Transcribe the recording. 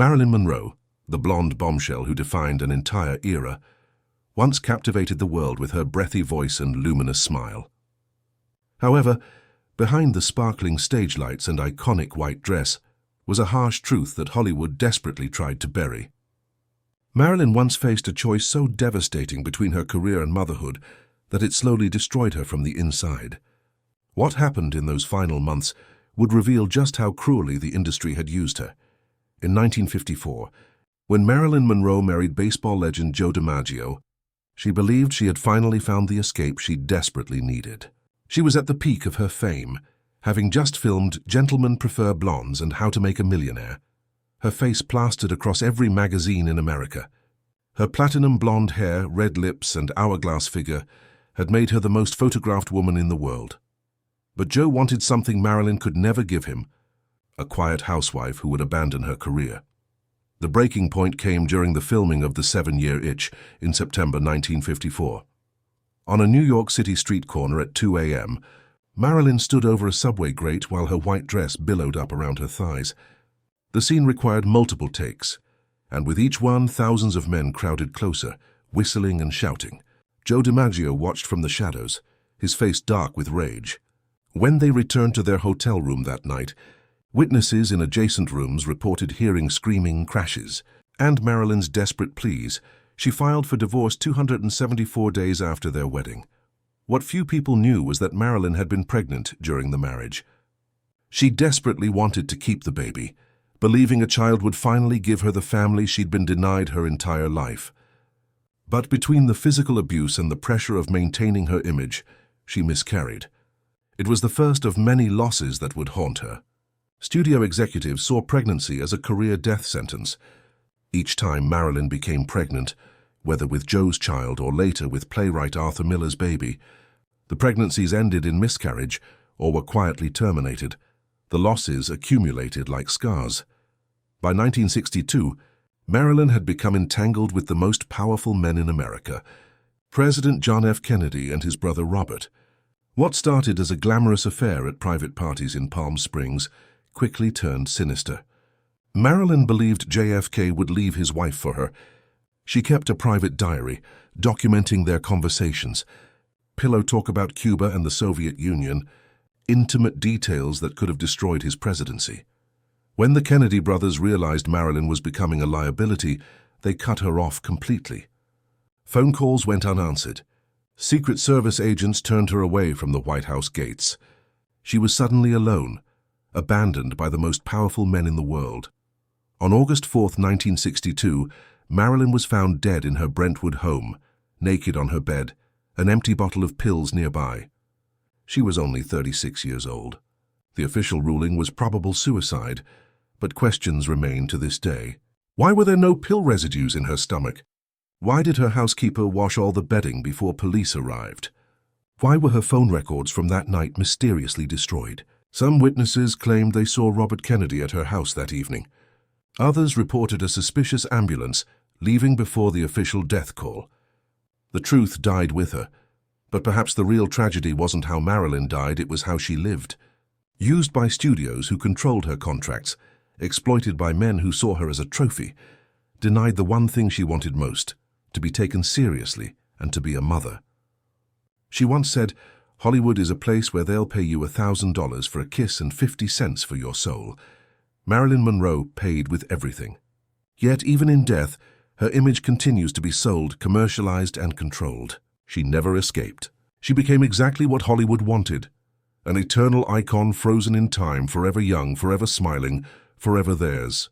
Marilyn Monroe, the blonde bombshell who defined an entire era, once captivated the world with her breathy voice and luminous smile. However, behind the sparkling stage lights and iconic white dress was a harsh truth that Hollywood desperately tried to bury. Marilyn once faced a choice so devastating between her career and motherhood that it slowly destroyed her from the inside. What happened in those final months would reveal just how cruelly the industry had used her. In 1954, when Marilyn Monroe married baseball legend Joe DiMaggio, she believed she had finally found the escape she desperately needed. She was at the peak of her fame, having just filmed Gentlemen Prefer Blondes and How to Make a Millionaire, her face plastered across every magazine in America. Her platinum blonde hair, red lips, and hourglass figure had made her the most photographed woman in the world. But Joe wanted something Marilyn could never give him, a quiet housewife who would abandon her career. The breaking point came during the filming of The 7-Year Itch in September 1954. On a New York City street corner at 2 a.m., Marilyn stood over a subway grate while her white dress billowed up around her thighs. The scene required multiple takes, and with each one, thousands of men crowded closer, whistling and shouting. Joe DiMaggio watched from the shadows, his face dark with rage. When they returned to their hotel room that night, witnesses in adjacent rooms reported hearing screaming crashes, and Marilyn's desperate pleas. She filed for divorce 274 days after their wedding. What few people knew was that Marilyn had been pregnant during the marriage. She desperately wanted to keep the baby, believing a child would finally give her the family she'd been denied her entire life. But between the physical abuse and the pressure of maintaining her image, she miscarried. It was the first of many losses that would haunt her. Studio executives saw pregnancy as a career death sentence. Each time Marilyn became pregnant, whether with Joe's child or later with playwright Arthur Miller's baby, the pregnancies ended in miscarriage or were quietly terminated. The losses accumulated like scars. By 1962, Marilyn had become entangled with the most powerful men in America, President John F. Kennedy and his brother Robert. What started as a glamorous affair at private parties in Palm Springs quickly turned sinister. Marilyn believed JFK would leave his wife for her. She kept a private diary, documenting their conversations, pillow talk about Cuba and the Soviet Union, intimate details that could have destroyed his presidency. When the Kennedy brothers realized Marilyn was becoming a liability, they cut her off completely. Phone calls went unanswered. Secret Service agents turned her away from the White House gates. She was suddenly alone, abandoned by the most powerful men in the world. On August 4, 1962, Marilyn was found dead in her Brentwood home, naked on her bed, an empty bottle of pills nearby. She was only 36 years old. The official ruling was probable suicide, but questions remain to this day. Why were there no pill residues in her stomach? Why did her housekeeper wash all the bedding before police arrived? Why were her phone records from that night mysteriously destroyed? Some witnesses claimed they saw Robert Kennedy at her house that evening. Others reported a suspicious ambulance leaving before the official death call. The truth died with her, but perhaps the real tragedy wasn't how Marilyn died, it was how she lived. Used by studios who controlled her contracts, exploited by men who saw her as a trophy, denied the one thing she wanted most, to be taken seriously and to be a mother. She once said, "Hollywood is a place where they'll pay you $1,000 for a kiss and 50 cents for your soul." Marilyn Monroe paid with everything. Yet even in death, her image continues to be sold, commercialized, and controlled. She never escaped. She became exactly what Hollywood wanted, an eternal icon frozen in time, forever young, forever smiling, forever theirs.